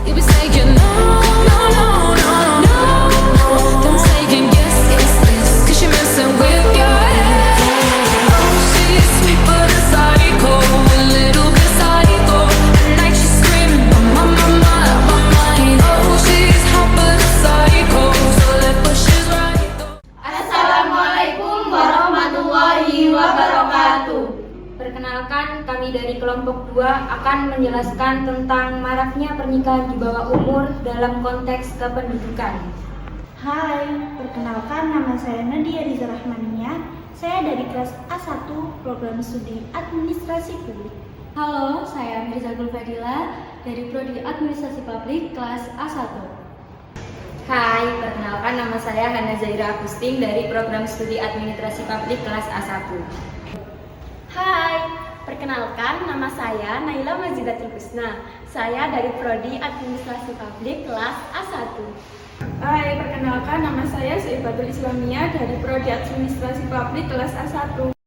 You be saying no, no, no, no, no, no. Then saying yes, yes, yes. 'Cause you're messing with your head. Oh, she's sweet but a psycho, a little bit psycho. At night she's screaming, my, my, my, my mind. Oh, she's hot but a psycho, so left but she's right. Assalamualaikum warahmatullahi wabarakatuh. Perkenalkan, kami dari kelompok 2 akan menjelaskan tentang maraknya pernikahan di bawah umur dalam konteks kependudukan. Hai, perkenalkan nama saya Nadia Riza Rahmania. Saya dari kelas A1 Program Studi Administrasi Publik. Halo, saya Mirza Gulfadila dari Prodi Administrasi Publik kelas A1. Hai, perkenalkan nama saya Hana Zaira Agustin dari Program Studi Administrasi Publik kelas A1. Hai, perkenalkan nama saya Naila Mazidatul Husna. Saya dari Prodi Administrasi Publik kelas A1. Hai, perkenalkan nama saya Syifatul Islamia dari Prodi Administrasi Publik kelas A1.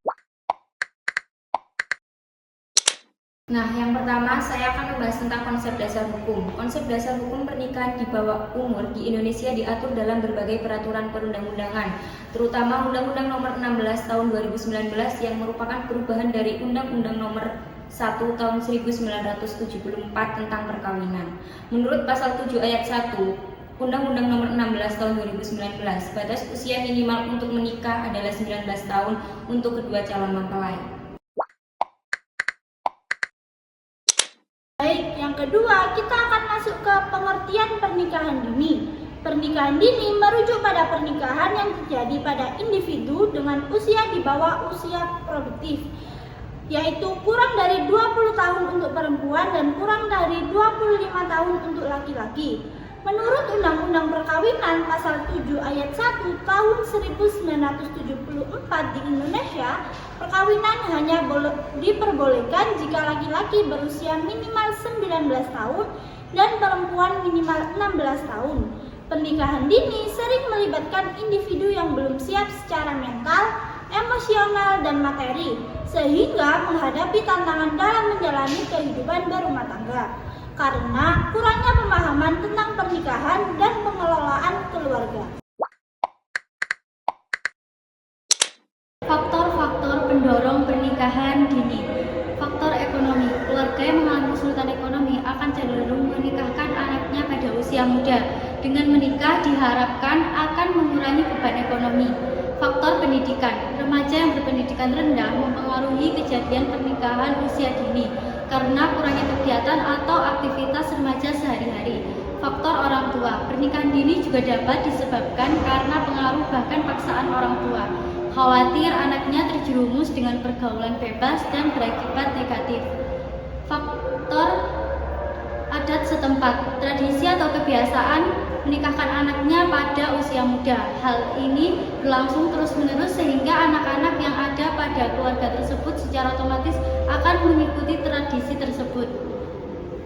Nah, yang pertama saya akan membahas tentang konsep dasar hukum. Konsep dasar hukum pernikahan di bawah umur di Indonesia diatur dalam berbagai peraturan perundang-undangan, terutama Undang-Undang Nomor 16 Tahun 2019 yang merupakan perubahan dari Undang-Undang Nomor 1 Tahun 1974 tentang perkawinan. Menurut Pasal 7 Ayat 1 Undang-Undang Nomor 16 Tahun 2019, batas usia minimal untuk menikah adalah 19 tahun untuk kedua calon mempelai. Baik, yang kedua kita akan masuk ke pengertian pernikahan dini. Pernikahan dini merujuk pada pernikahan yang terjadi pada individu dengan usia di bawah usia produktif, yaitu kurang dari 20 tahun untuk perempuan dan kurang dari 25 tahun untuk laki-laki. Menurut Undang-Undang Perkawinan Pasal 7 Ayat 1 Tahun 1974 di Indonesia, perkawinan hanya diperbolehkan jika laki-laki berusia minimal 19 tahun dan perempuan minimal 16 tahun. Pernikahan dini sering melibatkan individu yang belum siap secara mental, emosional, dan materi, sehingga menghadapi tantangan dalam menjalani kehidupan berumah tangga karena kurangnya pemahaman tentang pernikahan dan pengelolaan keluarga. Faktor-faktor pendorong pernikahan dini. Faktor ekonomi. Keluarga yang mengalami kesulitan ekonomi akan cenderung menikahkan anaknya pada usia muda. Dengan menikah diharapkan akan mengurangi beban ekonomi. Faktor pendidikan. Remaja yang berpendidikan rendah mempengaruhi kejadian pernikahan usia dini karena kurangnya kegiatan atau aktivitas remaja sehari-hari. Faktor orang tua. Pernikahan dini juga dapat disebabkan karena pengaruh bahkan paksaan orang tua. Khawatir anaknya terjerumus dengan pergaulan bebas dan berakibat negatif. Faktor adat setempat. Tradisi atau kebiasaan menikahkan anaknya pada usia muda. Hal ini berlangsung terus-menerus sehingga anak-anak yang ada pada keluarga tersebut secara otomatis akan mengikuti tradisi tersebut.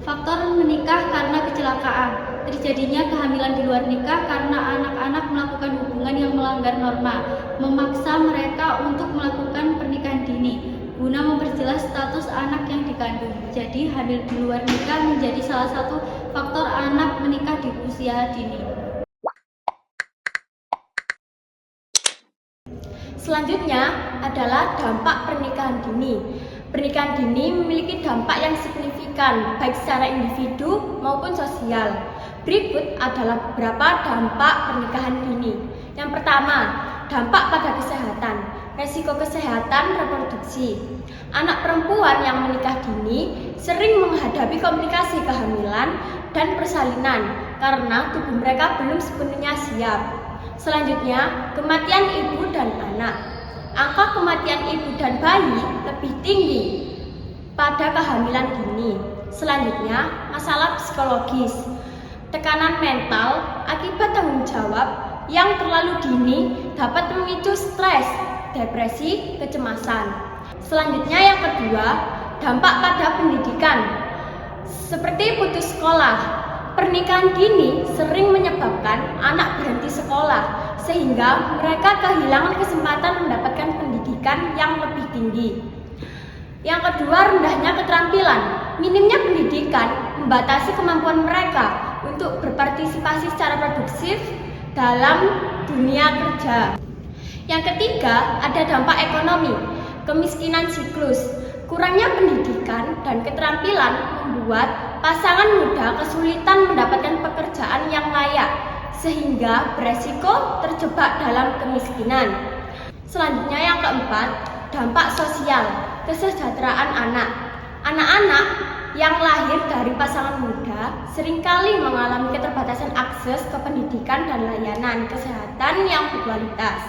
Faktor menikah karena kecelakaan. Terjadinya kehamilan di luar nikah karena anak-anak melakukan hubungan yang melanggar norma, memaksa mereka untuk melakukan pernikahan dini guna memperjelas status anak yang dikandung. Jadi hamil di luar nikah menjadi salah satu faktor anak menikah di usia dini. Selanjutnya adalah dampak pernikahan dini. Pernikahan dini memiliki dampak yang signifikan baik secara individu maupun sosial. Berikut adalah beberapa dampak pernikahan dini. Yang pertama, dampak pada kesehatan. Resiko kesehatan reproduksi. Anak perempuan yang menikah dini sering menghadapi komplikasi kehamilan dan persalinan karena tubuh mereka belum sepenuhnya siap. Selanjutnya, kematian ibu dan anak. Angka kematian ibu dan bayi lebih tinggi pada kehamilan dini. Selanjutnya, masalah psikologis. Tekanan mental akibat tanggung jawab yang terlalu dini dapat memicu stres, depresi, kecemasan. Selanjutnya yang kedua, dampak pada pendidikan. Seperti putus sekolah. Pernikahan dini sering menyebabkan anak berhenti sekolah sehingga mereka kehilangan kesempatan mendapatkan pendidikan yang lebih tinggi. Yang kedua, rendahnya keterampilan. Minimnya pendidikan membatasi kemampuan mereka untuk berpartisipasi secara produktif dalam dunia kerja. Yang ketiga, ada dampak ekonomi, kemiskinan siklus. Kurangnya pendidikan dan keterampilan membuat pasangan muda kesulitan mendapatkan pekerjaan yang layak, sehingga beresiko terjebak dalam kemiskinan. Selanjutnya yang keempat, dampak sosial, kesejahteraan anak. Anak-anak yang lahir dari pasangan muda seringkali mengalami keterbatasan akses ke pendidikan dan layanan kesehatan yang berkualitas.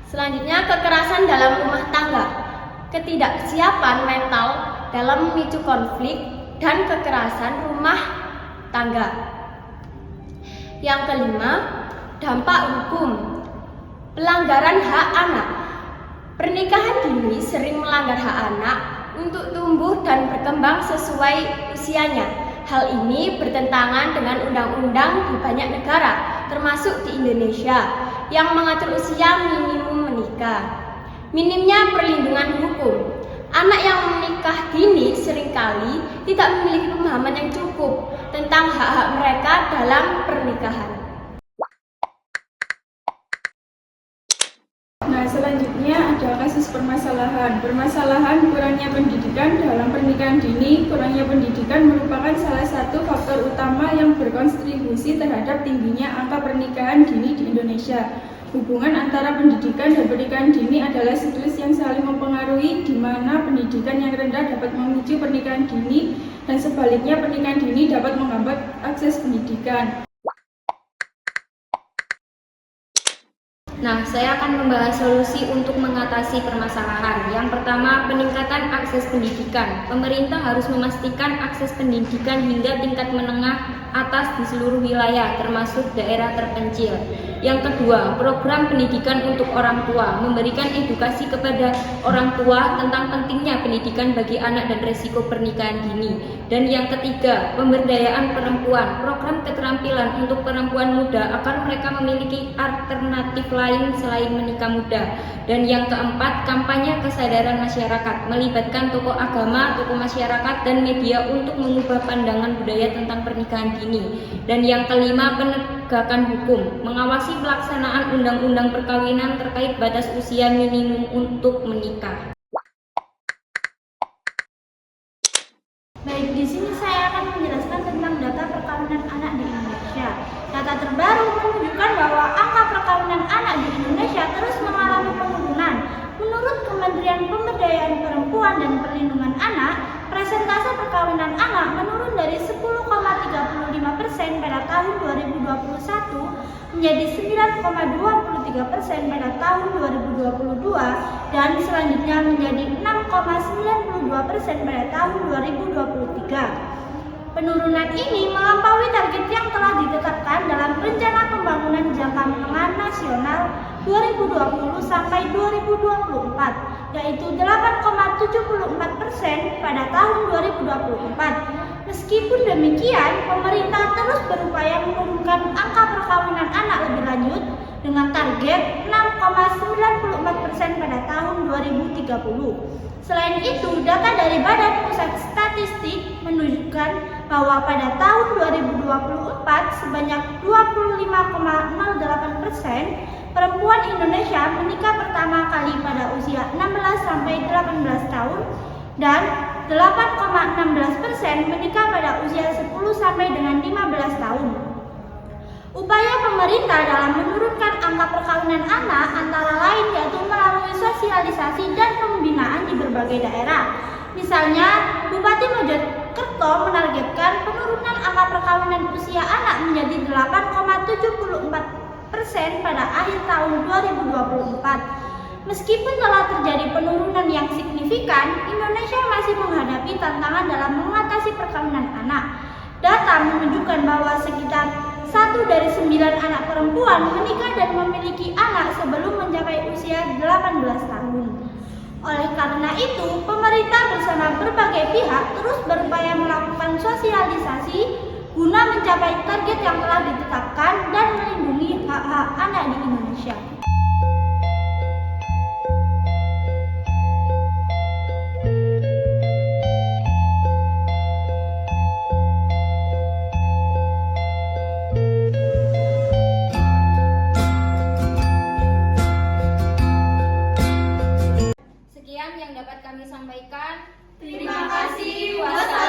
Selanjutnya, kekerasan dalam rumah tangga, ketidaksiapan mental dalam memicu konflik dan kekerasan rumah tangga. Yang kelima, dampak hukum, pelanggaran hak anak. Pernikahan dini sering melanggar hak anak untuk tumbuh dan berkembang sesuai usianya. Hal ini bertentangan dengan undang-undang di banyak negara, termasuk di Indonesia, yang mengatur usia minimum menikah. Minimnya perlindungan hukum. Anak yang menikah dini seringkali tidak memiliki pemahaman yang cukup tentang hak-hak mereka dalam pernikahan. Nah, selanjutnya ada kasus permasalahan. Permasalahan kurangnya pendidikan dalam pernikahan dini. Kurangnya pendidikan merupakan salah satu faktor utama yang berkontribusi terhadap tingginya angka pernikahan dini di Indonesia. Hubungan antara pendidikan dan pernikahan dini adalah siklus yang saling mempengaruhi, di mana pendidikan yang rendah dapat memicu pernikahan dini dan sebaliknya pernikahan dini dapat menghambat akses pendidikan. Nah, saya akan membahas solusi untuk mengatasi permasalahan. Yang pertama, peningkatan akses pendidikan. Pemerintah harus memastikan akses pendidikan hingga tingkat menengah atas di seluruh wilayah, termasuk daerah terpencil. Yang kedua, program pendidikan untuk orang tua, memberikan edukasi kepada orang tua tentang pentingnya pendidikan bagi anak dan resiko pernikahan dini. Dan yang ketiga, pemberdayaan perempuan, program keterampilan untuk perempuan muda agar mereka memiliki alternatif lain selain menikah muda. Dan yang keempat, kampanye kesadaran masyarakat, melibatkan tokoh agama, tokoh masyarakat, dan media untuk mengubah pandangan budaya tentang pernikahan dini. Dan yang kelima, penegakan hukum, mengawasi pelaksanaan undang-undang perkawinan terkait batas usia minimum untuk menikah. Baik, di sini saya akan menjelaskan tentang data perkawinan anak di Indonesia. Data terbaru menunjukkan bahwa angka perkawinan anak di Indonesia terus mengalami penurunan. Menurut Kementerian Pemberdayaan Perempuan dan Perlindungan Anak, persentase perkawinan anak menurun dari 10,35% pada tahun 2021 menjadi 9,23% pada tahun 2022 dan selanjutnya menjadi 6,92% pada tahun 2023. Penurunan ini melampaui target yang telah ditetapkan dalam Rencana Pembangunan Jangka Menengah Nasional 2020 sampai 2024, yaitu 8,74% pada tahun 2024. Meskipun demikian, pemerintah terus berupaya menurunkan angka perkawinan anak lebih lanjut dengan target 6,94% pada tahun 2030. Selain itu, data dari Badan Pusat Statistik menunjukkan bahwa pada tahun 2024 sebanyak 25,08% perempuan Indonesia menikah pertama kali pada usia 16 sampai 18 tahun dan 8,16% menikah pada usia 10 sampai dengan 15 tahun. Upaya pemerintah dalam menurunkan angka perkawinan anak antara lain yaitu melalui sosialisasi dan pembinaan di berbagai daerah. Misalnya, Bupati Mojokerto menargetkan penurunan angka perkawinan usia anak menjadi 8,74% pada akhir tahun 2024. Meskipun telah terjadi penurunan yang signifikan, Indonesia masih menghadapi tantangan dalam mengatasi perkawinan anak. Data menunjukkan bahwa sekitar 1 dari 9 anak perempuan menikah dan memiliki anak sebelum mencapai usia 18 tahun. Oleh karena itu, pemerintah bersama berbagai pihak terus berupaya melakukan sosialisasi guna mencapai target yang telah ditetapkan dan melindungi hak-hak anak di Indonesia. dapat kami sampaikan. Terima kasih. Wassalamualaikum.